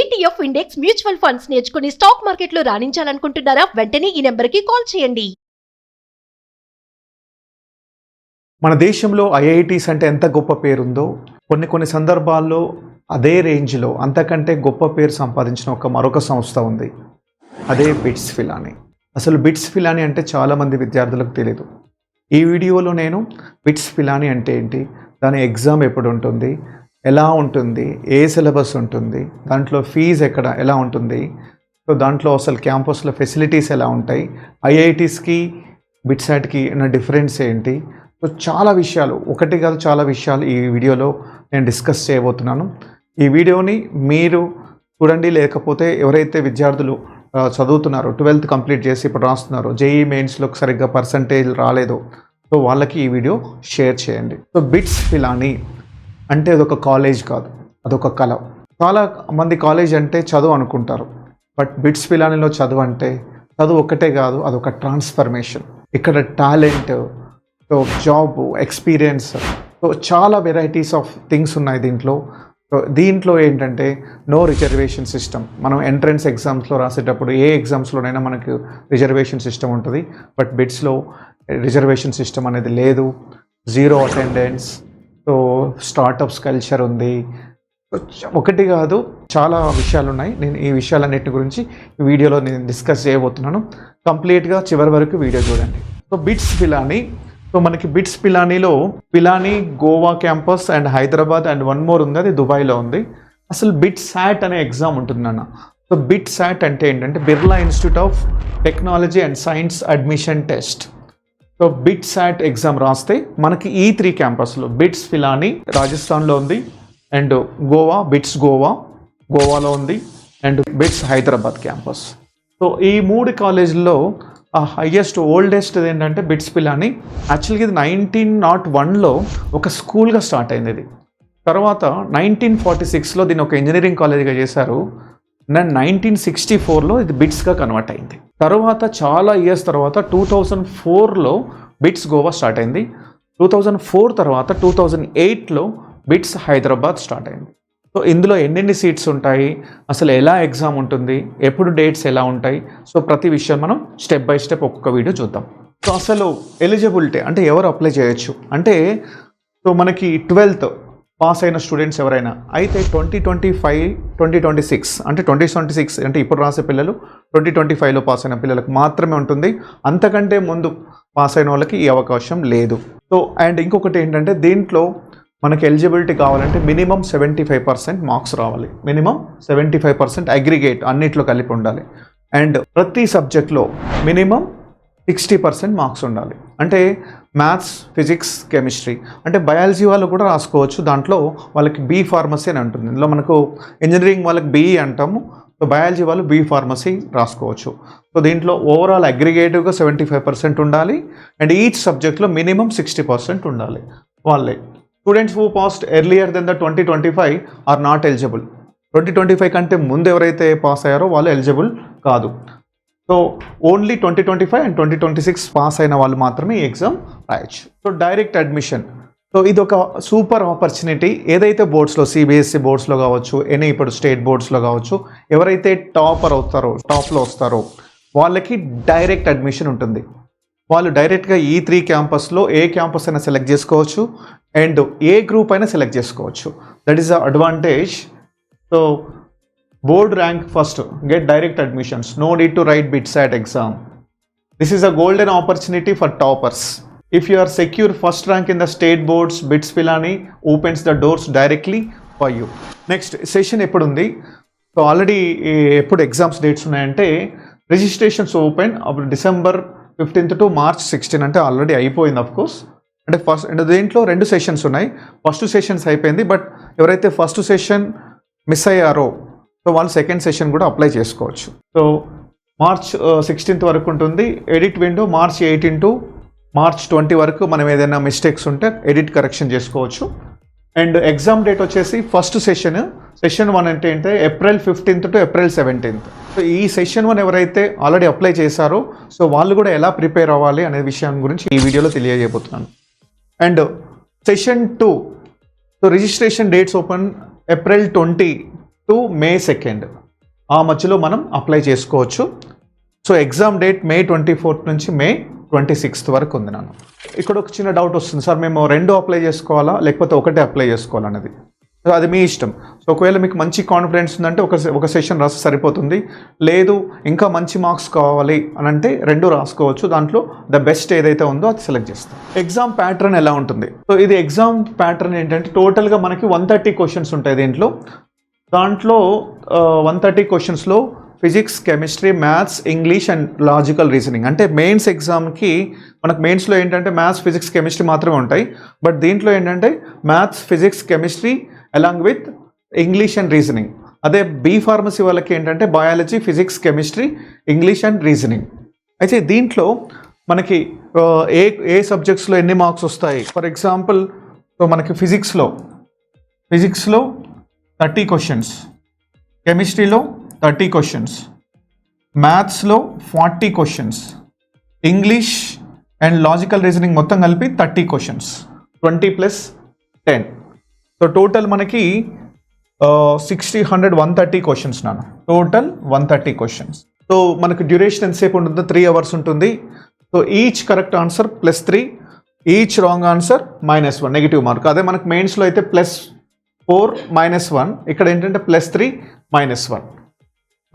ETF index mutual funds నేర్చుకుని stock మార్కెట్లో రాణించాలనుకుంటున్నారా? వెంటనే ఈ నెంబర్కి కాల్ చేయండి. మన దేశంలో ఐఐటీస్ అంటే ఎంత గొప్ప పేరుందో కొన్ని సందర్భాల్లో అదే రేంజ్లో అంతకంటే గొప్ప పేరు సంపాదించిన మరొక సంస్థ ఉంది. అదే బిట్స్ పిలానీ. అసలు బిట్స్ పిలానీ అంటే చాలామంది విద్యార్థులకు తెలియదు. ఈ వీడియోలో నేను బిట్స్ పిలానీ అంటే ఏంటి, దాని ఎగ్జామ్ ఎప్పుడు ఉంటుంది, ఎలా ఉంటుంది, ఏ సిలబస్ ఉంటుంది, దాంట్లో ఫీజు ఎలా ఉంటుంది, సో దాంట్లో అసలు క్యాంపస్లో ఫెసిలిటీస్ ఎలా ఉంటాయి, ఐఐటీస్కి బిట్సాట్కి ఉన్న డిఫరెన్స్ ఏంటి, సో చాలా విషయాలు, ఒకటి కాదు చాలా విషయాలు ఈ వీడియోలో నేను డిస్కస్ చేయబోతున్నాను. ఈ వీడియోని మీరు చూడండి, లేకపోతే ఎవరైతే విద్యార్థులు చదువుతున్నారో 12th కంప్లీట్ చేసి ఇప్పుడు రాస్తున్నారో జేఈఈ మెయిన్స్లోకి సరిగ్గా పర్సంటేజ్ రాలేదో సో వాళ్ళకి ఈ వీడియో షేర్ చేయండి. సో బిట్స్ పిలానీ అంటే అదొక కాలేజ్ కాదు, అదొక కళ. చాలా మంది కాలేజ్ అంటే చదువు అనుకుంటారు, బట్ బిట్స్ పిలానీలో చదువు అంటే చదువు ఒక్కటే కాదు, అదొక ట్రాన్స్ఫర్మేషన్. ఇక్కడ talent, so job, experience, so చాలా వెరైటీస్ ఆఫ్ థింగ్స్ ఉన్నాయి దీంట్లో. సో దీంట్లో ఏంటంటే నో రిజర్వేషన్ సిస్టమ్. మనం ఎంట్రన్స్ ఎగ్జామ్స్లో రాసేటప్పుడు ఏ ఎగ్జామ్స్లోనైనా మనకు రిజర్వేషన్ సిస్టమ్ ఉంటుంది, బట్ బిట్స్లో రిజర్వేషన్ సిస్టమ్ అనేది లేదు. Zero attendance, so startups culture ఉంది. ఒకటి కాదు చాలా విషయాలు ఉన్నాయి. నేను ఈ విషయాలన్నిటి గురించి ఈ వీడియోలో నేను డిస్కస్ చేయబోతున్నాను. కంప్లీట్గా చివరి వరకు వీడియో చూడండి. సో బిట్స్ పిలానీ, సో మనకి బిట్స్ పిలానీలో Pilani Goa campus and Hyderabad and one more ఉంది, అది దుబాయ్లో ఉంది. అసలు బిట్ సాట్ అనే ఎగ్జామ్ ఉంటుంది నాన్న. సో బిట్ సాట్ అంటే ఏంటంటే Birla institute of technology and science admission test. So BITSAT exam రాస్తే మనకి ఈ 3 క్యాంపస్లో బిట్స్ పిలానీ రాజస్థాన్లో ఉంది, అండ్ గోవా బిట్స్ గోవాలో ఉంది, and bits Hyderabad campus. So ఈ 3 కాలేజీల్లో హైయెస్ట్ ఓల్డెస్ట్ ఏంటంటే బిట్స్ పిలానీ. యాక్చువల్గా ఇది 1901లో ఒక స్కూల్గా స్టార్ట్ అయింది. ఇది తర్వాత 1946లో దీన్ని ఒక ఇంజనీరింగ్ కాలేజ్గా చేశారు. 1964లో ఇది బిట్స్గా కన్వర్ట్ అయింది. తర్వాత చాలా ఇయర్స్ తర్వాత 2004లో బిట్స్ గోవా స్టార్ట్ అయింది. 2004 తర్వాత 2008లో బిట్స్ హైదరాబాద్ స్టార్ట్ అయింది. సో ఇందులో ఎన్నెన్ని సీట్స్ ఉంటాయి, అసలు ఎలా ఎగ్జామ్ ఉంటుంది, ఎప్పుడు డేట్స్ ఎలా ఉంటాయి, సో ప్రతి విషయం మనం స్టెప్ బై స్టెప్ ఒక్కొక్క వీడియో చూద్దాం. సో అసలు ఎలిజిబిలిటీ అంటే ఎవరు అప్లై చేయొచ్చు అంటే, సో మనకి 12th పాస్ అయిన స్టూడెంట్స్ ఎవరైనా అయితే 2025, 2026 అంటే 2026 అంటే ఇప్పుడు రాసే పిల్లలు 2025లో పాస్ అయిన పిల్లలకు మాత్రమే ఉంటుంది. అంతకంటే ముందు పాస్ అయిన వాళ్ళకి ఈ అవకాశం లేదు. సో అండ్ ఇంకొకటి ఏంటంటే దీంట్లో మనకి ఎలిజిబిలిటీ కావాలంటే మినిమం 75% మార్క్స్ రావాలి. మినిమం 75% అగ్రిగేట్ అన్నిట్లో కలిపి ఉండాలి. అండ్ ప్రతి సబ్జెక్ట్లో మినిమం 60% మార్క్స్ ఉండాలి. అంటే మ్యాథ్స్, ఫిజిక్స్, కెమిస్ట్రీ, అంటే బయాలజీ వాళ్ళు కూడా రాసుకోవచ్చు. దాంట్లో వాళ్ళకి బీ ఫార్మసీ అని ఉంటుంది. ఇందులో మనకు ఇంజనీరింగ్ వాళ్ళకి బీఈ అంటాము, సో బయాలజీ వాళ్ళు బీ ఫార్మసీ రాసుకోవచ్చు. సో దీంట్లో ఓవరాల్ అగ్రిగేటివ్గా 75% ఉండాలి, అండ్ ఈచ్ సబ్జెక్ట్లో మినిమం 60% ఉండాలి. వాళ్ళే students who passed earlier then the 2025 are not eligible. 2025 కంటే ముందు ఎవరైతే పాస్ అయ్యారో వాళ్ళు ఎలిజిబుల్ కాదు. సో ఓన్లీ 2025 అండ్ 2026 పాస్ అయిన వాళ్ళు మాత్రమే ఈ ఎగ్జామ్ రాయొచ్చు. సో డైరెక్ట్ అడ్మిషన్, సో ఇది ఒక సూపర్ ఆపర్చునిటీ. ఏదైతే బోర్డ్స్లో సిబిఎస్ఈ బోర్డ్స్లో కావచ్చు, ఇప్పుడు స్టేట్ బోర్డ్స్లో కావచ్చు, ఎవరైతే టాప్లో వస్తారో వాళ్ళకి డైరెక్ట్ అడ్మిషన్ ఉంటుంది. వాళ్ళు డైరెక్ట్గా ఈ 3 క్యాంపస్లో ఏ క్యాంపస్ అయినా సెలెక్ట్ చేసుకోవచ్చు, అండ్ ఏ గ్రూప్ అయినా సెలెక్ట్ చేసుకోవచ్చు. That is the advantage. So board rank first, get direct admissions, no need to write BITSAT exam. This is a golden opportunity for toppers. If you are secure first rank in the state boards, BITS Pilani opens the doors directly for you. Next session ఎప్పుడు ఉంది, so already ఎప్పుడు exams dates ఉన్నాయంటే registrations open అప్పుడు December 15th to March 16 అంటే already అయిపోయింది of course. అంటే first and దీంట్లో 2 sessions ఉన్నాయి. ఫస్ట్ సెషన్స్ అయిపోయింది, బట్ ఎవరైతే ఫస్ట్ సెషన్ మిస్ అయ్యారో సో వాళ్ళు సెకండ్ సెషన్ కూడా అప్లై చేసుకోవచ్చు. సో March 16th వరకు ఉంటుంది edit window. March 18 to March 20 వరకు మనం ఏదైనా మిస్టేక్స్ ఉంటే ఎడిట్ కరెక్షన్ చేసుకోవచ్చు. అండ్ ఎగ్జామ్ డేట్ వచ్చేసి ఫస్ట్ సెషన్ 1 అంటే April 15th to April 17th. So ఈ సెషన్ 1 ఎవరైతే ఆల్రెడీ అప్లై చేశారో సో వాళ్ళు కూడా ఎలా ప్రిపేర్ అవ్వాలి అనే విషయం గురించి ఈ వీడియోలో తెలియజేయబోతున్నాను. And session 2, so registration dates open April 20 to May 2 ఆ మధ్యలో మనం అప్లై చేసుకోవచ్చు. సో ఎగ్జామ్ డేట్ మే 24 నుంచి మే 26 వరకు ఉంది. నాన్న ఇక్కడ ఒక చిన్న డౌట్ వస్తుంది, సార్ మేము 2 అప్లై చేసుకోవాలా లేకపోతే ఒకటే అప్లై చేసుకోవాలన్నది. సో అది మీ ఇష్టం. సో ఒకవేళ మీకు మంచి కాన్ఫిడెన్స్ ఉందంటే ఒక సెషన్ రాస్తే సరిపోతుంది. లేదు ఇంకా మంచి మార్క్స్ కావాలి అని అంటే 2 రాసుకోవచ్చు. దాంట్లో ద బెస్ట్ ఏదైతే ఉందో అది సెలెక్ట్ చేస్తాం. ఎగ్జామ్ ప్యాటర్న్ ఎలా ఉంటుంది? సో ఇది ఎగ్జామ్ ప్యాటర్న్ ఏంటంటే టోటల్గా మనకి 130 క్వశ్చన్స్ ఉంటాయి దాంట్లో 130 క్వశ్చన్స్లో physics, chemistry, maths, English and logical reasoning. అంటే మెయిన్స్ ఎగ్జామ్కి మనకు మెయిన్స్లో ఏంటంటే మ్యాథ్స్, ఫిజిక్స్, కెమిస్ట్రీ మాత్రమే ఉంటాయి. బట్ దీంట్లో ఏంటంటే maths, physics, chemistry along with English and reasoning. అదే బీ ఫార్మసీ వాళ్ళకి ఏంటంటే biology, physics, chemistry, English and reasoning. అయితే దీంట్లో మనకి ఏ సబ్జెక్ట్స్లో ఎన్ని మార్క్స్ వస్తాయి? ఫర్ ఎగ్జాంపుల్ సో మనకి ఫిజిక్స్లో 30 క్వశ్చన్స్, కెమిస్ట్రీలో 30 క్వశ్చన్స్, మ్యాథ్స్లో 40 questions, English and logical reasoning మొత్తం కలిపి 30 క్వశ్చన్స్, 20 + 10. సో టోటల్ మనకి 60, 100, 130 క్వశ్చన్స్ నాన్న. Total 130 questions. సో మనకు డ్యూరేషన్ ఎంతసేపు ఉంటుంది? 3 hours ఉంటుంది. So each correct answer +3, each wrong answer -1 negative mark. అదే మనకు మెయిన్స్లో అయితే +4 -1, ఇక్కడ ఏంటంటే +3 -1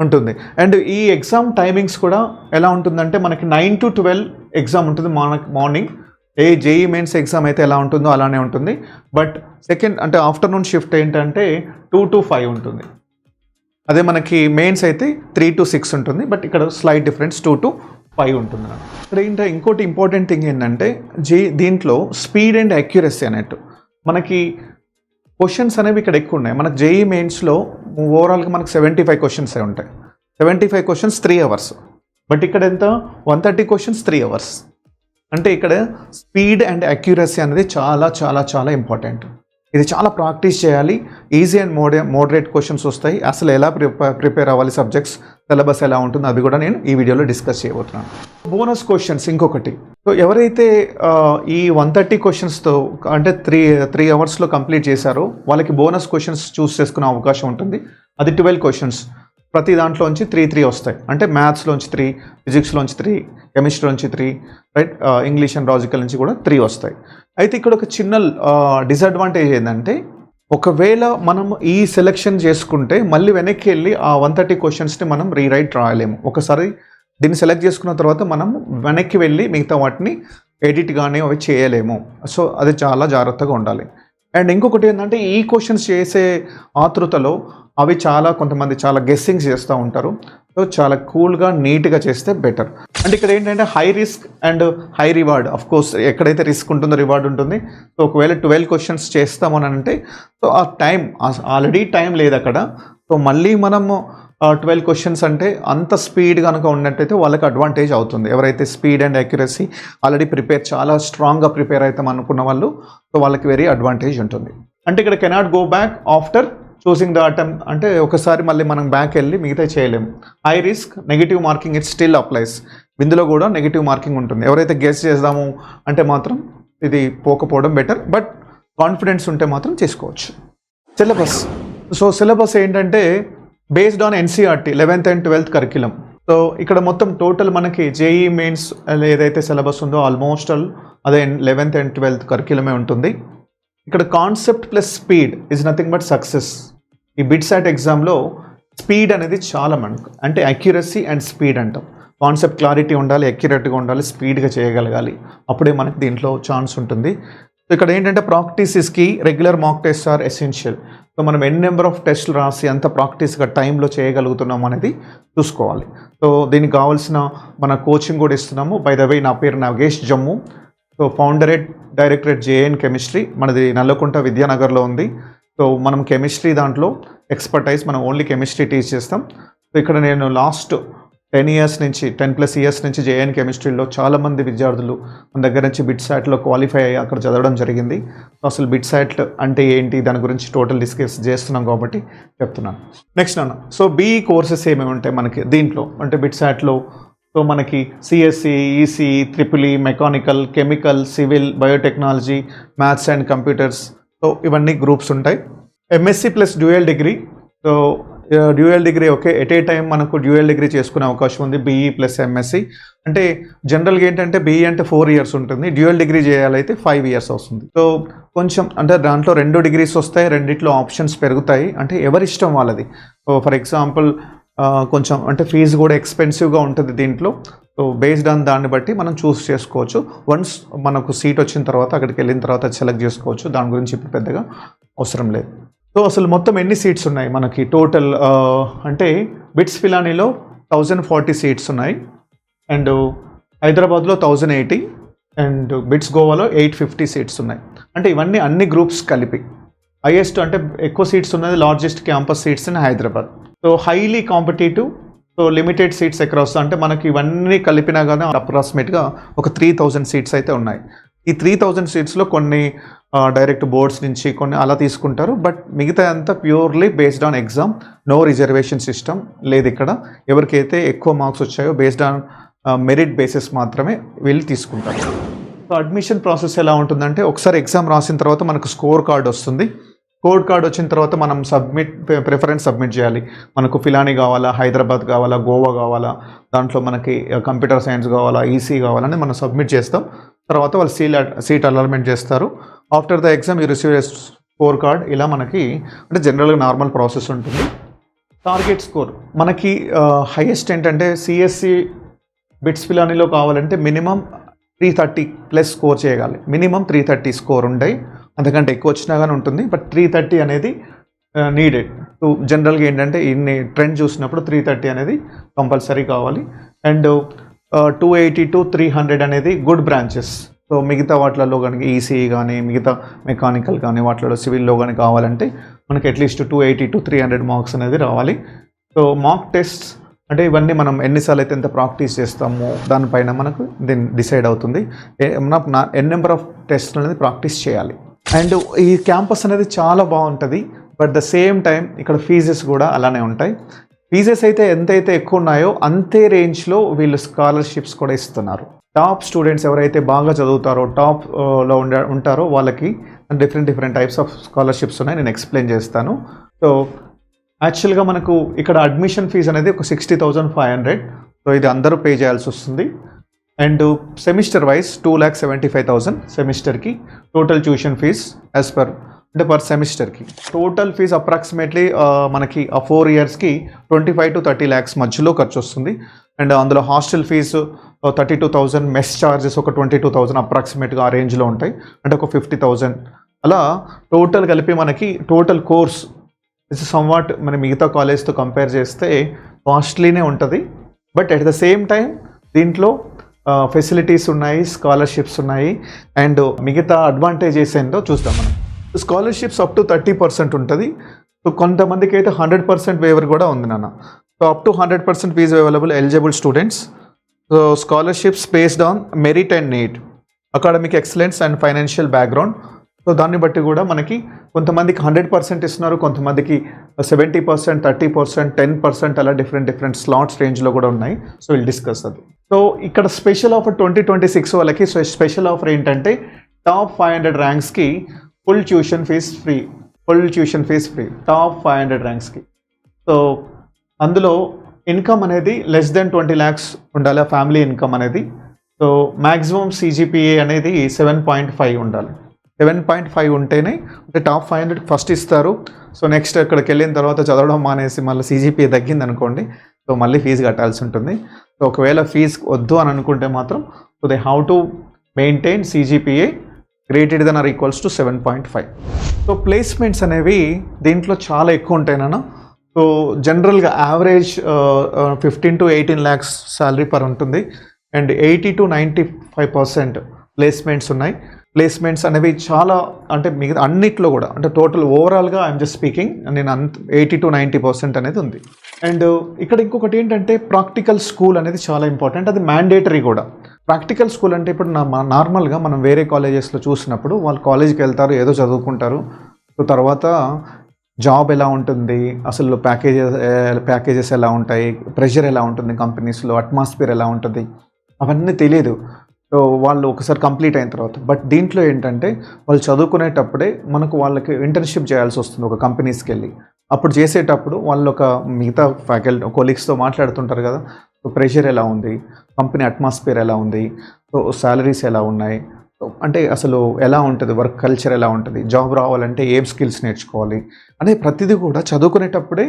ఉంటుంది. అండ్ ఈ ఎగ్జామ్ టైమింగ్స్ కూడా ఎలా ఉంటుందంటే మనకి 9 to 12 ఎగ్జామ్ ఉంటుంది మార్నింగ్. జేఈ మెయిన్స్ ఎగ్జామ్ అయితే ఎలా ఉంటుందో అలానే ఉంటుంది. బట్ సెకండ్ అంటే ఆఫ్టర్నూన్ షిఫ్ట్ ఏంటంటే 2 to 5 ఉంటుంది. అదే మనకి మెయిన్స్ అయితే 3 to 6 ఉంటుంది. బట్ ఇక్కడ స్లైట్ డిఫరెన్స్ 2 to 5 ఉంటుంది. ఇక్కడ ఏంటంటే ఇంకోటి ఇంపార్టెంట్ థింగ్ ఏంటంటే దీంట్లో స్పీడ్ అండ్ అక్యురసీ అన్నట్టు మనకి క్వశ్చన్స్ అనేవి ఇక్కడ ఎక్కువ ఉన్నాయి. మనకు జేఈ మెయిన్స్లో ఓవరాల్గా మనకు 75 క్వశ్చన్సే ఉంటాయి. 75 క్వశ్చన్స్ 3 hours. బట్ ఇక్కడ ఎంత? 130 క్వశ్చన్స్ 3 hours. అంటే ఇక్కడ స్పీడ్ అండ్ అక్యురసీ అనేది చాలా చాలా చాలా ఇంపార్టెంట్. ఇది చాలా ప్రాక్టీస్ చేయాలి. ఈజీ అండ్ మోడరేట్ క్వశ్చన్స్ వస్తాయి. అసలు ఎలా ప్రిపేర్ అవ్వాలి, సబ్జెక్ట్స్ సిలబస్ ఎలా ఉంటుందో అది కూడా నేను ఈ వీడియోలో డిస్కస్ చేయబోతున్నాను. బోనస్ క్వశ్చన్స్ ఇంకొకటి. సో ఎవరైతే ఈ 130 క్వశ్చన్స్తో అంటే 3 hours కంప్లీట్ చేశారో వాళ్ళకి బోనస్ క్వశ్చన్స్ చూస్ చేసుకునే అవకాశం ఉంటుంది. అది 12 క్వశ్చన్స్. ప్రతి దాంట్లోంచి 3 వస్తాయి. అంటే మ్యాథ్స్లోంచి 3, ఫిజిక్స్లోంచి 3, కెమిస్ట్రీలోంచి 3, రైట్, ఇంగ్లీష్ అండ్ లాజికల్ నుంచి కూడా 3 వస్తాయి. అయితే ఇక్కడ ఒక చిన్న డిసడ్వాంటేజ్ ఏంటంటే ఒకవేళ మనం ఈ సెలెక్షన్ చేసుకుంటే మళ్ళీ వెనక్కి వెళ్ళి ఆ 130 క్వశ్చన్స్ని మనం రీరైట్ రాయలేము. ఒకసారి దీన్ని సెలెక్ట్ చేసుకున్న తర్వాత మనం వెనక్కి వెళ్ళి మిగతా వాటిని ఎడిట్ కానీ అవి చేయలేము. సో అది చాలా జాగ్రత్తగా ఉండాలి. అండ్ ఇంకొకటి ఏంటంటే ఈ క్వశ్చన్స్ చేసే ఆతృతలో అవి కొంతమంది చాలా గెస్సింగ్స్ చేస్తూ ఉంటారు. సో చాలా కూల్గా నీట్గా చేస్తే బెటర్. అంటే ఇక్కడ ఏంటంటే high risk and high reward. Of course ఎక్కడైతే రిస్క్ ఉంటుందో రివార్డ్ ఉంటుంది. సో ఒకవేళ 12 క్వశ్చన్స్ చేస్తామని అంటే సో ఆ టైం ఆల్రెడీ టైం లేదు అక్కడ. సో మళ్ళీ మనము 12 క్వశ్చన్స్ అంటే అంత స్పీడ్ కనుక ఉన్నట్టయితే వాళ్ళకి అడ్వాంటేజ్ అవుతుంది. ఎవరైతే స్పీడ్ అండ్ అక్యురసీ ఆల్రెడీ చాలా స్ట్రాంగ్గా ప్రిపేర్ అవుతాం అనుకున్న వాళ్ళు, సో వాళ్ళకి వెరీ అడ్వాంటేజ్ ఉంటుంది. అంటే ఇక్కడ cannot go back after choosing the attempt. అంటే ఒకసారి మళ్ళీ మనం బ్యాక్ వెళ్ళి మిగతా చేయలేము. High risk, negative marking it still applies. ఇందులో కూడా నెగిటివ్ మార్కింగ్ ఉంటుంది. ఎవరైతే గెస్ చేద్దాము అంటే మాత్రం ఇది పోకపోవడం బెటర్. బట్ కాన్ఫిడెన్స్ ఉంటే మాత్రం చేసుకోవచ్చు. సిలబస్. సో సిలబస్ ఏంటంటే based on NCERT 11th and 12th curriculum. So ఇక్కడ మొత్తం టోటల్ మనకి జేఈ మెయిన్స్ ఏదైతే సిలబస్ ఉందో ఆల్మోస్ట్ అదే 11th and 12th కరిక్యులమే ఉంటుంది. ఇక్కడ concept plus speed is nothing but success. ఈ బిట్సాట్ ఎగ్జామ్లో స్పీడ్ అనేది చాలా మనకు అంటే అక్యురసీ అండ్ స్పీడ్ అంటాం. కాన్సెప్ట్ క్లారిటీ ఉండాలి, అక్యురేట్గా ఉండాలి, స్పీడ్గా చేయగలగాలి. అప్పుడే మనకి దీంట్లో ఛాన్స్ ఉంటుంది. సో ఇక్కడ ఏంటంటే ప్రాక్టీసెస్కి regular mock test are essential. So మనం ఎన్ని నెంబర్ ఆఫ్ టెస్ట్లు రాసి అంత ప్రాక్టీస్గా టైంలో చేయగలుగుతున్నాం అనేది చూసుకోవాలి. సో దీనికి కావాల్సిన మన కోచింగ్ కూడా ఇస్తున్నాము. బై ద వే నా పేరు Nagesh Jammu. So directorate JN chemistry మనది నల్లకుంట విద్యానగర్లో ఉంది. సో మనం కెమిస్ట్రీ దాంట్లో ఎక్స్పర్టైజ్, మనం ఓన్లీ కెమిస్ట్రీ టీచ్ చేస్తాం. సో ఇక్కడ నేను లాస్ట్ 10+ years నుంచి జేఎన్ కెమిస్ట్రీలో చాలామంది విద్యార్థులు మన దగ్గర నుంచి బిట్సాట్లో క్వాలిఫై అయ్యి అక్కడ చదవడం జరిగింది. సో అసలు బిట్సాట్ అంటే ఏంటి దాని గురించి టోటల్ డిస్కస్ చేస్తున్నాం కాబట్టి చెప్తున్నాను. నెక్స్ట్ అన్న సో బీఈ కోర్సెస్ ఏమేమి ఉంటాయి మనకి దీంట్లో అంటే బిట్సాట్లో. సో మనకి CSC, ECE, triple E, mechanical, chemical, civil, biotechnology, maths and computers. So ఇవన్నీ గ్రూప్స్ ఉంటాయి. MSc plus dual degree. So dual degree okay, at a time మనకు డ్యూయల్ డిగ్రీ చేసుకునే అవకాశం ఉంది, బీఈ ప్లస్ ఎంఎస్సి. అంటే జనరల్గా ఏంటంటే బీఈ అంటే 4 years ఉంటుంది, డ్యూయల్ డిగ్రీ చేయాలైతే 5 years వస్తుంది. సో కొంచెం అంటే దాంట్లో 2 degrees వస్తాయి, రెండిట్లో ఆప్షన్స్ పెరుగుతాయి, అంటే ఎవరి ఇష్టం వాళ్ళది. ఫర్ ఎగ్జాంపుల్ కొంచెం అంటే ఫీజు కూడా ఎక్స్పెన్సివ్గా ఉంటుంది దీంట్లో. సో బేస్డ్ ఆన్ దాన్ని బట్టి మనం చూస్ చేసుకోవచ్చు. వన్స్ మనకు సీట్ వచ్చిన తర్వాత అక్కడికి వెళ్ళిన తర్వాత సెలెక్ట్ చేసుకోవచ్చు, దాని గురించి ఇప్పుడు పెద్దగా అవసరం లేదు. సో అసలు మొత్తం ఎన్ని సీట్స్ ఉన్నాయి మనకి టోటల్ అంటే బిట్స్ పిలానీలో 1040 సీట్స్ ఉన్నాయి, అండ్ హైదరాబాద్లో 1080, అండ్ బిట్స్ గోవాలో 850 సీట్స్ ఉన్నాయి. అంటే ఇవన్నీ అన్ని గ్రూప్స్ కలిపి హైయెస్ట్ అంటే ఎక్కువ సీట్స్ ఉన్నది largest campus seats in Hyderabad. So highly competitive. So limited seats across అంటే మనకి ఇవన్నీ కలిపినా కానీ అప్రాక్సిమేట్గా ఒక 3000 సీట్స్ అయితే ఉన్నాయి. ఈ 3000 సీట్స్లో కొన్ని డైరెక్ట్ బోర్డ్స్ నుంచి కొన్ని అలా తీసుకుంటారు, బట్ మిగతా అంతా purely based on exam, no reservation system లేదు ఇక్కడ. ఎవరికైతే ఎక్కువ మార్క్స్ వచ్చాయో బేస్డ్ ఆన్ మెరిట్ బేసిస్ మాత్రమే వీళ్ళు తీసుకుంటారు. సో అడ్మిషన్ ప్రాసెస్ ఎలా ఉంటుందంటే ఒకసారి ఎగ్జామ్ రాసిన తర్వాత మనకు స్కోర్ కార్డ్ వస్తుంది. స్కోర్ కార్డ్ వచ్చిన తర్వాత మనం ప్రిఫరెన్స్ సబ్మిట్ చేయాలి. మనకు ఫిలానీ కావాలా, హైదరాబాద్ కావాలా, గోవా కావాలా, దాంట్లో మనకి కంప్యూటర్ సైన్స్ కావాలా, ఈసీ కావాలని మనం సబ్మిట్ చేస్తాం. తర్వాత వాళ్ళు సీట్ అలాట్మెంట్ చేస్తారు. After the exam you receive score card. ఇలా మనకి అంటే జనరల్గా నార్మల్ ప్రాసెస్ ఉంటుంది. టార్గెట్ స్కోర్ మనకి హైయెస్ట్ ఏంటంటే సిఎస్సి బిట్స్ పిలానీలో కావాలంటే మినిమం 330+ స్కోర్ చేయగాలి. మినిమం 330 స్కోర్ ఉంటాయి, అంతకంటే ఎక్కువ వచ్చినా కానీ ఉంటుంది, బట్ 330 అనేది నీడెడ్. జనరల్గా ఏంటంటే ఇన్ని ట్రెండ్ చూసినప్పుడు 330 అనేది కంపల్సరీ కావాలి. అండ్ 280 to 300 అనేది గుడ్ బ్రాంచెస్. సో మిగతా వాటిలలో కనుక ఈసీఈ కానీ మిగతా మెకానికల్ కానీ వాటిలో సివిల్లో కానీ కావాలంటే మనకి అట్లీస్ట్ 280 to 300 మార్క్స్ అనేది రావాలి. సో మార్క్ టెస్ట్ అంటే ఇవన్నీ మనం ఎన్నిసార్లు అయితే ఎంత ప్రాక్టీస్ చేస్తామో దానిపైన మనకు దీన్ని డిసైడ్ అవుతుంది. ఎన్ నెంబర్ ఆఫ్ టెస్ట్ అనేది ప్రాక్టీస్ చేయాలి. అండ్ ఈ క్యాంపస్ అనేది చాలా బాగుంటుంది, బట్ ద సేమ్ టైం ఇక్కడ ఫీజెస్ కూడా అలానే ఉంటాయి. ఫీజెస్ అయితే ఎంతైతే ఎక్కువ ఉన్నాయో అంతే రేంజ్లో వీళ్ళు స్కాలర్షిప్స్ కూడా ఇస్తున్నారు. టాప్ స్టూడెంట్స్ ఎవరైతే బాగా చదువుతారో టాప్లో ఉంటారో వాళ్ళకి డిఫరెంట్ టైప్స్ ఆఫ్ స్కాలర్షిప్స్ ఉన్నాయి, నేను ఎక్స్ప్లెయిన్ చేస్తాను. సో యాక్చువల్గా మనకు ఇక్కడ అడ్మిషన్ ఫీజు అనేది ఒక 60,500. సో ఇది అందరూ పే చేయాల్సి వస్తుంది. అండ్ సెమిస్టర్ వైజ్ 2,75,000 సెమిస్టర్కి total tuition fee as per అంటే పర్ సెమిస్టర్కి. టోటల్ ఫీజ్ అప్రాక్సిమేట్లీ మనకి ఆ 4 yearsకి 25 to 30 lakhs మధ్యలో ఖర్చు వస్తుంది. అండ్ అందులో హాస్టల్ ఫీజు 32,000, మెస్ ఛార్జెస్ ఒక 22,000 అప్రాక్సిమేట్గా ఆ రేంజ్లో ఉంటాయి, అంటే ఒక 50,000 అలా టోటల్ కలిపి మనకి టోటల్ కోర్స్ ఇట్స్ సమ్వాట్ మన మిగతా కాలేజ్తో కంపేర్ చేస్తే కాస్ట్లీనే ఉంటుంది. But at the same time దీంట్లో ఫెసిలిటీస్ ఉన్నాయి, స్కాలర్షిప్స్ ఉన్నాయి, అండ్ మిగతా అడ్వాంటేజెస్ ఏంటో చూద్దాం మనం. స్కాలర్షిప్స్ అప్ టు 30% ఉంటుంది. సో కొంతమందికి అయితే 100% వేవర్ కూడా ఉంది నాన్న. So up to 100% fees available eligible students. So scholarships based on merit and need, academic excellence and financial background. So దాన్ని బట్టి కూడా మనకి కొంతమందికి 100% ఇస్తున్నారు, కొంతమందికి 70%, 30%, 10% అలా డిఫరెంట్ స్లాట్స్ రేంజ్లో కూడా ఉన్నాయి. సో విల్ డిస్కస్ అది. సో ఇక్కడ స్పెషల్ ఆఫర్ 2026 వాళ్ళకి స్పెషల్ ఆఫర్ ఏంటంటే టాప్ 500 ర్యాంక్స్కి full tuition fee free. Top 500 ర్యాంక్స్కి. సో అందులో ఇన్కమ్ అనేది లెస్ దెన్ 20 lakhs ఉండాలి, ఫ్యామిలీ ఇన్కమ్ అనేది. సో మ్యాక్సిమం CGPA అనేది 7.5 ఉండాలి. 7.5 ఉంటేనే అంటే టాప్ 500 ఫస్ట్ ఇస్తారు. సో నెక్స్ట్ అక్కడికి వెళ్ళిన తర్వాత చదవడం మానేసి మళ్ళీ CGPA తగ్గింది అనుకోండి, సో మళ్ళీ ఫీజు కట్టాల్సి ఉంటుంది. సో ఒకవేళ ఫీజు వద్దు అని అనుకుంటే మాత్రం so they have to maintain CGPA greater than or equals to 7.5. So placements అనేవి దీంట్లో చాలా ఎక్కువ ఉంటాయి నాన్న. సో జనరల్గా average 15 to 18 lakhs salary per ఉంటుంది, అండ్ 80 to 95% ప్లేస్మెంట్స్ ఉన్నాయి. ప్లేస్మెంట్స్ అనేవి చాలా అంటే మిగతా అన్నిట్లో కూడా అంటే టోటల్ ఓవరాల్గా ఐఎమ్ జస్ట్ స్పీకింగ్ నేను 80 to 90% అనేది ఉంది. అండ్ ఇక్కడ ఇంకొకటి ఏంటంటే ప్రాక్టికల్ స్కూల్ అనేది చాలా ఇంపార్టెంట్, అది మ్యాండేటరీ కూడా. ప్రాక్టికల్ స్కూల్ అంటే ఇప్పుడు నార్మల్గా మనం వేరే కాలేజెస్లో చూసినప్పుడు వాళ్ళు కాలేజీకి వెళ్తారు, ఏదో చదువుకుంటారు, సో తర్వాత జాబ్ ఎలా ఉంటుంది, అసలు ప్యాకేజెస్ ఎలా ఉంటాయి, ప్రెషర్ ఎలా ఉంటుంది కంపెనీస్లో, అట్మాస్ఫియర్ ఎలా ఉంటుంది, అవన్నీ తెలియదు. సో వాళ్ళు ఒకసారి కంప్లీట్ అయిన తర్వాత. బట్ దీంట్లో ఏంటంటే వాళ్ళు చదువుకునేటప్పుడే వాళ్ళకి ఇంటర్న్షిప్ చేయాల్సి వస్తుంది ఒక కంపెనీస్కి వెళ్ళి. అప్పుడు చేసేటప్పుడు వాళ్ళు ఒక మిగతా ఫ్యాకల్టీ కొలీగ్స్తో మాట్లాడుతుంటారు కదా, సో ప్రెషర్ ఎలా ఉంది, కంపెనీ అట్మాస్ఫియర్ ఎలా ఉంది, సో సాలరీస్ ఎలా ఉన్నాయి, అంటే అసలు ఎలా ఉంటుంది, వర్క్ కల్చర్ ఎలా ఉంటుంది, జాబ్ రావాలంటే ఏం స్కిల్స్ నేర్చుకోవాలి అనే ప్రతిదీ కూడా చదువుకునేటప్పుడే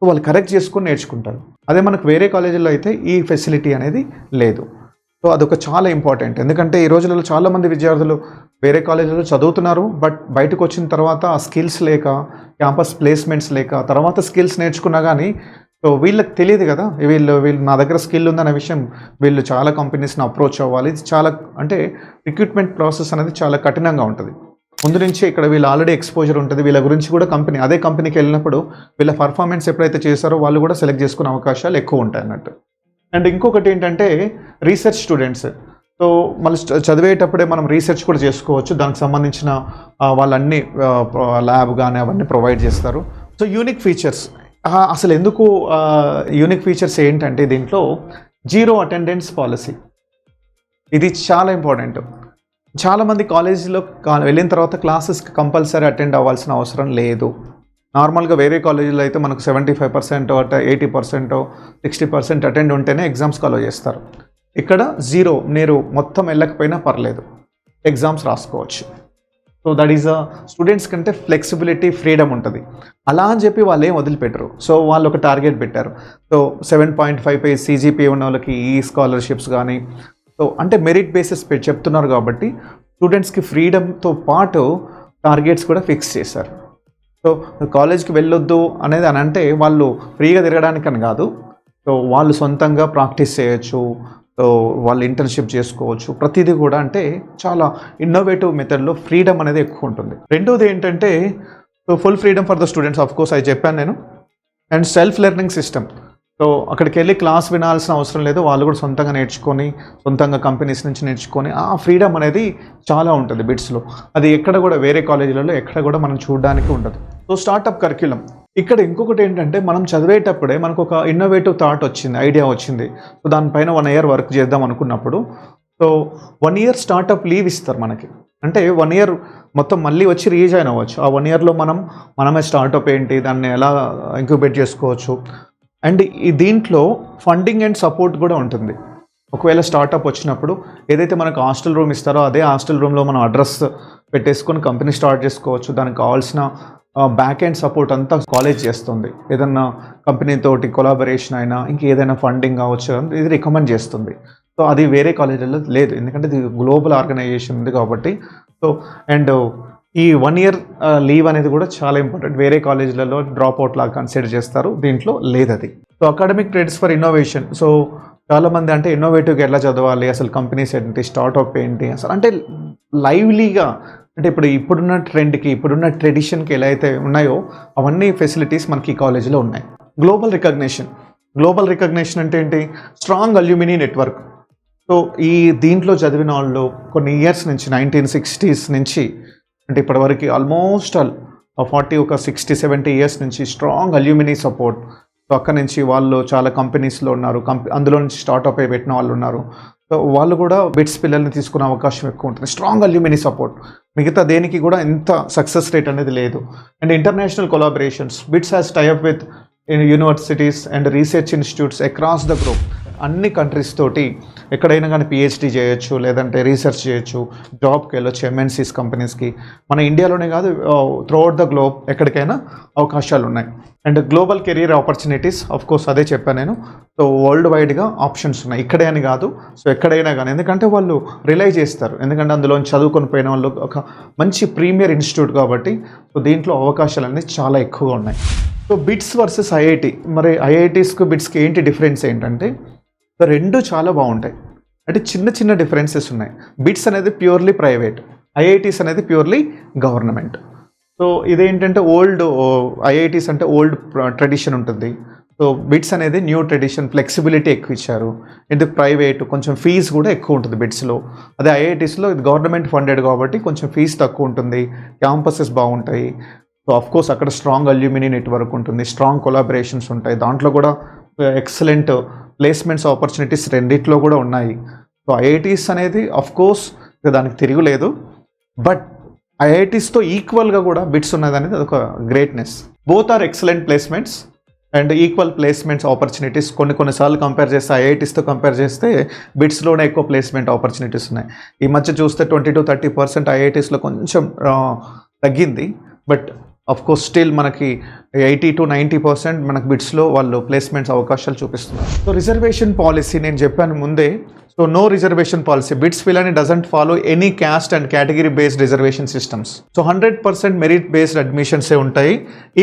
వాళ్ళు కరెక్ట్ చేసుకొని నేర్చుకుంటారు. అదే మనకు వేరే కాలేజీలో అయితే ఈ ఫెసిలిటీ అనేది లేదు. సో అదొక చాలా ఇంపార్టెంట్. ఎందుకంటే ఈ రోజులలో చాలామంది విద్యార్థులు వేరే కాలేజీలో చదువుతున్నారు, బట్ బయటకు వచ్చిన తర్వాత ఆ స్కిల్స్ లేక, క్యాంపస్ ప్లేస్మెంట్స్ లేక, తర్వాత స్కిల్స్ నేర్చుకున్నా కానీ సో వీళ్ళకి తెలియదు కదా, వీళ్ళు నా దగ్గర స్కిల్ ఉందనే విషయం. వీళ్ళు చాలా కంపెనీస్ని అప్రోచ్ అవ్వాలి. ఇది చాలా అంటే రిక్రూట్మెంట్ ప్రాసెస్ అనేది చాలా కఠినంగా ఉంటుంది. ముందు నుంచి ఇక్కడ వీళ్ళు ఆల్రెడీ ఎక్స్పోజర్ ఉంటుంది, వీళ్ళ గురించి కూడా అదే కంపెనీకి వెళ్ళినప్పుడు వీళ్ళ పర్ఫార్మెన్స్ ఎప్పుడైతే చేస్తారో వాళ్ళు కూడా సెలెక్ట్ చేసుకునే అవకాశాలు ఎక్కువ ఉంటాయి అన్నట్టు. అండ్ ఇంకొకటి ఏంటంటే రీసెర్చ్ స్టూడెంట్స్. సో మళ్ళీ చదివేటప్పుడే మనం రీసెర్చ్ కూడా చేసుకోవచ్చు. దానికి సంబంధించిన వాళ్ళన్నీ ల్యాబ్ కానీ అవన్నీ ప్రొవైడ్ చేస్తారు. సో యూనిక్ ఫీచర్స్, అసలు ఎందుకు యూనిక్ ఫీచర్స్ ఏంటంటే దీంట్లో 0 అటెండెన్స్ పాలసీ. ఇది చాలా ఇంపార్టెంట్. చాలామంది కాలేజీలో వెళ్ళిన తర్వాత క్లాసెస్కి కంపల్సరీ అటెండ్ అవ్వాల్సిన అవసరం లేదు. నార్మల్గా వేరే కాలేజీలో అయితే మనకు 75%, 80%, 60% అటెండ్ ఉంటేనే ఎగ్జామ్స్కి అలో చేస్తారు. ఇక్కడ 0, మీరు మొత్తం వెళ్ళకపోయినా పర్లేదు, ఎగ్జామ్స్ రాసుకోవచ్చు. సో దట్ ఈస్ స్టూడెంట్స్ కంటే ఫ్లెక్సిబిలిటీ, ఫ్రీడమ్ ఉంటుంది. అలా అని చెప్పి వాళ్ళు ఏం వదిలిపెట్టరు. సో వాళ్ళు ఒక టార్గెట్ పెట్టారు. సో 7.5 CGPA ఉన్న వాళ్ళకి ఈ స్కాలర్షిప్స్ కానీ, సో అంటే మెరిట్ బేసిస్ చెప్తున్నారు కాబట్టి స్టూడెంట్స్కి ఫ్రీడమ్తో పాటు టార్గెట్స్ కూడా ఫిక్స్ చేశారు. సో కాలేజ్కి వెళ్ళొద్దు అనేది అని అంటే వాళ్ళు ఫ్రీగా తిరగడానికని కాదు, సో వాళ్ళు సొంతంగా ప్రాక్టీస్ చేయొచ్చు, సో వాళ్ళు ఇంటర్న్షిప్ చేసుకోవచ్చు. ప్రతిదీ కూడా అంటే చాలా ఇన్నోవేటివ్ మెథడ్లో ఫ్రీడమ్ అనేది ఎక్కువ ఉంటుంది. రెండోది ఏంటంటే so full freedom for the students, of course అది చెప్పాను నేను. And self learning system. So అక్కడికి వెళ్ళి క్లాస్ వినాల్సిన అవసరం లేదు, వాళ్ళు కూడా సొంతంగా నేర్చుకొని, సొంతంగా కంపెనీస్ నుంచి నేర్చుకొని ఆ ఫ్రీడమ్ అనేది చాలా ఉంటుంది బిట్స్లో. అది ఎక్కడ కూడా వేరే కాలేజీలలో ఎక్కడ కూడా మనం చూడడానికి ఉండదు. So startup curriculum. ఇక్కడ ఇంకొకటి ఏంటంటే మనం చదివేటప్పుడే మనకు ఒక ఇన్నోవేటివ్ థాట్ వచ్చింది, ఐడియా వచ్చింది. సో దానిపైన 1 year వర్క్ చేద్దాం అనుకున్నప్పుడు సో 1 year స్టార్టప్ లీవ్ ఇస్తారు మనకి. అంటే 1 year మొత్తం మళ్ళీ వచ్చి రీజాయిన్ అవ్వచ్చు. ఆ 1 yearలో మనమే స్టార్టప్ ఏంటి, దాన్ని ఎలా ఇంక్యుబేట్ చేసుకోవచ్చు. అండ్ ఈ దీంట్లో ఫండింగ్ అండ్ సపోర్ట్ కూడా ఉంటుంది. ఒకవేళ స్టార్టప్ వచ్చినప్పుడు ఏదైతే మనకు హాస్టల్ రూమ్ ఇస్తారో అదే హాస్టల్ రూమ్లో మనం అడ్రస్ పెట్టేసుకొని కంపెనీ స్టార్ట్ చేసుకోవచ్చు. దానికి కావాల్సిన బ్యాక్ ఎండ్ సపోర్ట్ అంతా కాలేజ్ చేస్తుంది. ఏదన్నా కంపెనీతోటి కొలాబరేషన్ అయినా, ఇంకేదైనా ఫండింగ్ కావచ్చు, ఇది రికమెండ్ చేస్తుంది. సో అది వేరే కాలేజీలో లేదు, ఎందుకంటే ఇది గ్లోబల్ ఆర్గనైజేషన్ ఉంది కాబట్టి. సో అండ్ ఈ 1 year లీవ్ అనేది కూడా చాలా ఇంపార్టెంట్. వేరే కాలేజీలలో డ్రాప్ అవుట్ లాగా కన్సిడర్ చేస్తారు, దీంట్లో లేదు అది. So academic credits for innovation. So చాలామంది అంటే ఇన్నోవేటివ్గా ఎలా చదవాలి, అసలు కంపెనీస్ ఏంటి, స్టార్ట్అప్ ఏంటి, అసలు అంటే లైవ్లీగా, అంటే ఇప్పుడున్న ట్రెండ్కి, ఇప్పుడున్న ట్రెడిషన్కి ఎలా అయితే ఉన్నాయో అవన్నీ ఫెసిలిటీస్ మనకి ఈ కాలేజీలో ఉన్నాయి. గ్లోబల్ రికగ్నేషన్ అంటే ఏంటి? Strong alumni network. సో ఈ దీంట్లో చదివిన వాళ్ళు కొన్ని ఇయర్స్ నుంచి 1960s నుంచి అంటే ఇప్పటివరకు ఆల్మోస్ట్ 60-70 ఇయర్స్ నుంచి స్ట్రాంగ్ అల్యూమినీ సపోర్ట్. సో అక్కడి నుంచి వాళ్ళు చాలా కంపెనీస్లో ఉన్నారు, అందులో నుంచి స్టార్ట్అప్ అయి పెట్టిన వాళ్ళు ఉన్నారు. సో వాళ్ళు కూడా బిట్స్ పిల్లల్ని తీసుకునే అవకాశం ఎక్కువ ఉంటుంది. Strong alumni support. మిగతా దేనికి కూడా ఇంత సక్సెస్ రేట్ అనేది లేదు. And international collaborations. Bits has tie up with universities and research institutes across the globe. అన్ని కంట్రీస్ తోటి ఎక్కడైనా కానీ PhD చేయొచ్చు, లేదంటే రీసెర్చ్ చేయొచ్చు, జాబ్కి వెళ్ళొచ్చు MNCs కంపెనీస్కి. మన ఇండియాలోనే కాదు, త్రూఅవుట్ ద గ్లోబ్ ఎక్కడికైనా అవకాశాలు ఉన్నాయి. And global career opportunities, of course అదే చెప్పాను నేను. సో వరల్డ్ వైడ్గా ఆప్షన్స్ ఉన్నాయి, ఇక్కడే అని కాదు, సో ఎక్కడైనా కానీ. ఎందుకంటే వాళ్ళు రిలై చేస్తారు, ఎందుకంటే అందులో చదువుకొని పోయిన వాళ్ళు ఒక మంచి ప్రీమియర్ ఇన్స్టిట్యూట్ కాబట్టి. సో దీంట్లో అవకాశాలు అనేది చాలా ఎక్కువగా ఉన్నాయి. So bits versus IIT. మరి IITస్కి బిట్స్కి ఏంటి డిఫరెన్స్ ఏంటంటే రెండు చాలా బాగుంటాయి. అంటే చిన్న డిఫరెన్సెస్ ఉన్నాయి. బిట్స్ అనేది ప్యూర్లీ ప్రైవేట్, IITs అనేది ప్యూర్లీ గవర్నమెంట్. సో ఇదేంటంటే IITs అంటే ఓల్డ్ ట్రెడిషన్ ఉంటుంది. సో బిట్స్ అనేది న్యూ ట్రెడిషన్, ఫ్లెక్సిబిలిటీ ఎక్కువ ఇచ్చారు. ఎందుకు ప్రైవేట్, కొంచెం ఫీజు కూడా ఎక్కువ ఉంటుంది బిట్స్లో. అదే IITస్లో ఇది గవర్నమెంట్ ఫండెడ్ కాబట్టి కొంచెం ఫీజు తక్కువ ఉంటుంది, క్యాంపసెస్ బాగుంటాయి. సో ఆఫ్ కోర్స్ అక్కడ స్ట్రాంగ్ అల్యూమినీ నెట్వర్క్ ఉంటుంది, స్ట్రాంగ్ కొలాబరేషన్స్ ఉంటాయి. దాంట్లో కూడా ఎక్సలెంట్ ప్లేస్మెంట్స్ ఆపర్చునిటీస్ రెండిట్లో కూడా ఉన్నాయి. సో IITs అనేది ఆఫ్ కోర్స్ దానికి తిరుగులేదు, బట్ IITస్తో ఈక్వల్గా కూడా బిట్స్ ఉన్నది అనేది అదొక greatness. Both are excellent placements and equal placements opportunities. కొన్నిసార్లు కంపేర్ చేస్తే ఐఐటీస్తో కంపేర్ చేస్తే బిట్స్లోనే ఎక్కువ ప్లేస్మెంట్ ఆపర్చునిటీస్ ఉన్నాయి. ఈ మధ్య చూస్తే 20-30% ఐఐటీస్లో కొంచెం తగ్గింది, బట్ అఫ్ కోర్స్ స్టిల్ మనకి 80-90% మనకు బిట్స్లో వాళ్ళు ప్లేస్మెంట్స్ అవకాశాలు చూపిస్తున్నారు. సో రిజర్వేషన్ పాలసీ నేను చెప్పాను ముందే. So no reservation policy. BITS Pilani doesn't follow any caste and category based reservation systems. So 100% merit based అడ్మిషన్సే ఉంటాయి.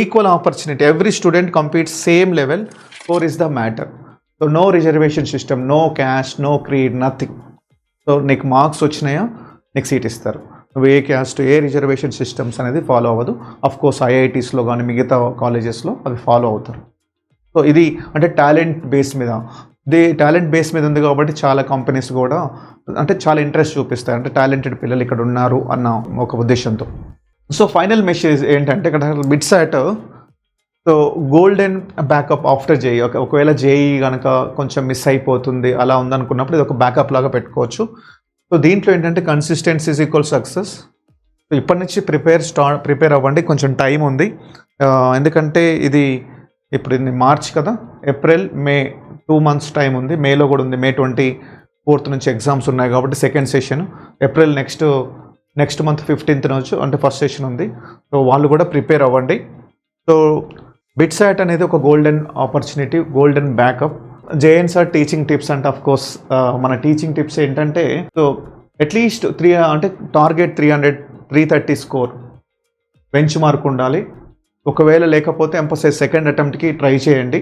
Equal opportunity, every student competes same level. For is the matter. So no reservation system, no caste, no creed, nothing. So నీకు marks వచ్చినాయా నీకు seat ఇస్తారు. నువ్వు ఏ caste, ఏ reservation systems అనేది ఫాలో అవ్వదు. అఫ్ కోర్స్ ఐఐటీస్లో కానీ మిగతా కాలేజెస్లో అవి ఫాలో అవుతారు. సో ఇది అంటే టాలెంట్ బేస్ మీద, టాలెంట్ బేస్ మీద ఉంది కాబట్టి చాలా కంపెనీస్ కూడా అంటే చాలా ఇంట్రెస్ట్ చూపిస్తాయి, అంటే టాలెంటెడ్ పిల్లలు ఇక్కడ ఉన్నారు అన్న ఒక ఉద్దేశంతో. సో ఫైనల్ మెసేజ్ ఏంటంటే ఇక్కడ BITSAT so golden backup after JEE. ఒకవేళ జేఈ కనుక కొంచెం మిస్ అయిపోతుంది అలా ఉందనుకున్నప్పుడు ఇది ఒక బ్యాకప్ లాగా పెట్టుకోవచ్చు. సో దీంట్లో ఏంటంటే consistency is equal success. So ఇప్పటి నుంచి ప్రిపేర్ అవ్వండి, కొంచెం టైం ఉంది. ఎందుకంటే ఇది ఇప్పుడు మార్చ్ కదా, ఏప్రిల్, మే 2 months టైం ఉంది. మేలో కూడా ఉంది, May 24th నుంచి ఎగ్జామ్స్ ఉన్నాయి కాబట్టి second session. April next month 15th నుంచి అంటే ఫస్ట్ సెషన్ ఉంది. సో వాళ్ళు కూడా ప్రిపేర్ అవ్వండి. సో బిట్సాట్ అనేది ఒక golden opportunity, golden backup. JN sir teaching tips అంటే అఫ్ కోర్స్ మన టీచింగ్ టిప్స్ ఏంటంటే సో అట్లీస్ట్ అంటే టార్గెట్ 330 స్కోర్ బెంచ్ మార్క్ ఉండాలి. ఒకవేళ లేకపోతే ఎంపసైజ్ సెకండ్ అటెంప్ట్కి ట్రై చేయండి.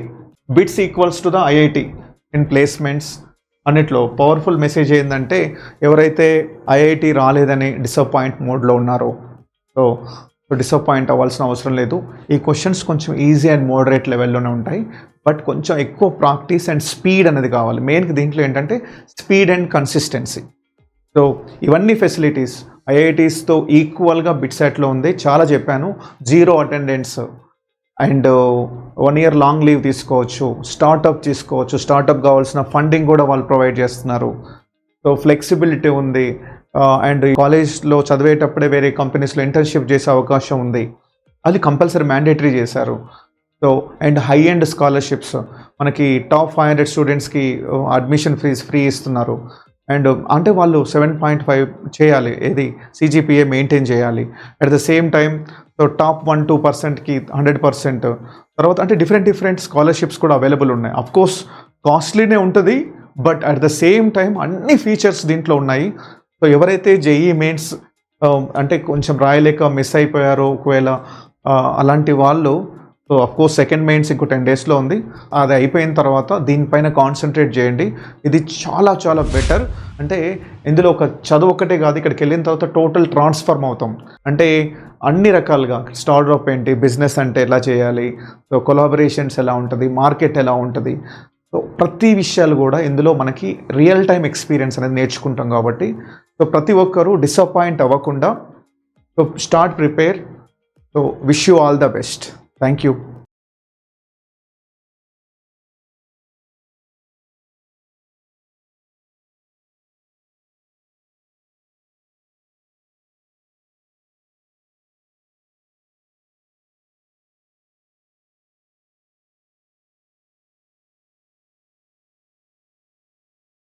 BITS equals to the IIT in placements అన్నిట్లో. పవర్ఫుల్ మెసేజ్ ఏంటంటే ఎవరైతే ఐఐటి రాలేదని డిసప్పాయింట్ మోడ్లో ఉన్నారో సో డిసప్పాయింట్ అవ్వాల్సిన అవసరం లేదు. ఈ క్వశ్చన్స్ కొంచెం ఈజీ అండ్ మోడరేట్ లెవెల్లోనే ఉంటాయి, బట్ కొంచెం ఎక్కువ ప్రాక్టీస్ అండ్ స్పీడ్ అనేది కావాలి. మెయిన్గా దీంట్లో ఏంటంటే స్పీడ్ అండ్ కన్సిస్టెన్సీ. సో ఇవన్నీ ఫెసిలిటీస్ ఐఐటీస్తో ఈక్వల్గా బిట్సాట్లో ఉంది. చాలా చెప్పాను, 0 attendance and 1 year long leave తీసుకోవచ్చు, స్టార్టప్ తీసుకోవచ్చు, స్టార్టప్ కావాల్సిన ఫండింగ్ కూడా వాళ్ళు ప్రొవైడ్ చేస్తున్నారు. సో ఫ్లెక్సిబిలిటీ ఉంది అండ్ కాలేజ్లో చదివేటప్పుడే వేరే కంపెనీస్లో ఇంటర్న్షిప్ చేసే అవకాశం ఉంది, అది కంపల్సరీ మ్యాండేటరీ చేశారు. So and high end scholarships మనకి టాప్ 500 స్టూడెంట్స్కి అడ్మిషన్ ఫీజ్ ఫ్రీ ఇస్తున్నారు. అండ్ అంటే వాళ్ళు 7.5 చేయాలి, ఏది సిజిపిఏ మెయింటైన్ చేయాలి. At the same time so top 1-2%కి 100%. తర్వాత అంటే డిఫరెంట్ స్కాలర్షిప్స్ కూడా అవైలబుల్ ఉన్నాయి. అఫ్కోర్స్ కాస్ట్లీనే ఉంటుంది, but at the same time అన్ని ఫీచర్స్ దీంట్లో ఉన్నాయి. సో ఎవరైతే జేఈ మెయిన్స్ అంటే కొంచెం రాయలేక మిస్ అయిపోయారో ఒకవేళ అలాంటి వాళ్ళు సో అఫ్కోర్స్ సెకండ్ మెయిన్స్ ఇంకో 10 daysలో ఉంది, అది అయిపోయిన తర్వాత దీనిపైన కాన్సన్ట్రేట్ చేయండి. ఇది చాలా చాలా బెటర్. అంటే ఇందులో ఒక చదువు ఒకటే కాదు, ఇక్కడికి వెళ్ళిన తర్వాత టోటల్ ట్రాన్స్ఫార్మ్ అవుతాం. అంటే అన్ని రకాలుగా స్టార్ట్అప్ ఏంటి, బిజినెస్ అంటే ఎలా చేయాలి, సో కొలాబరేషన్స్ ఎలా ఉంటుంది, మార్కెట్ ఎలా ఉంటుంది, సో ప్రతి విషయాలు కూడా ఇందులో మనకి రియల్ టైం ఎక్స్పీరియన్స్ అనేది నేర్చుకుంటాం కాబట్టి సో ప్రతి ఒక్కరూ డిసప్పాయింట్ అవ్వకుండా so start prepare. So wish you all the best. Thank you.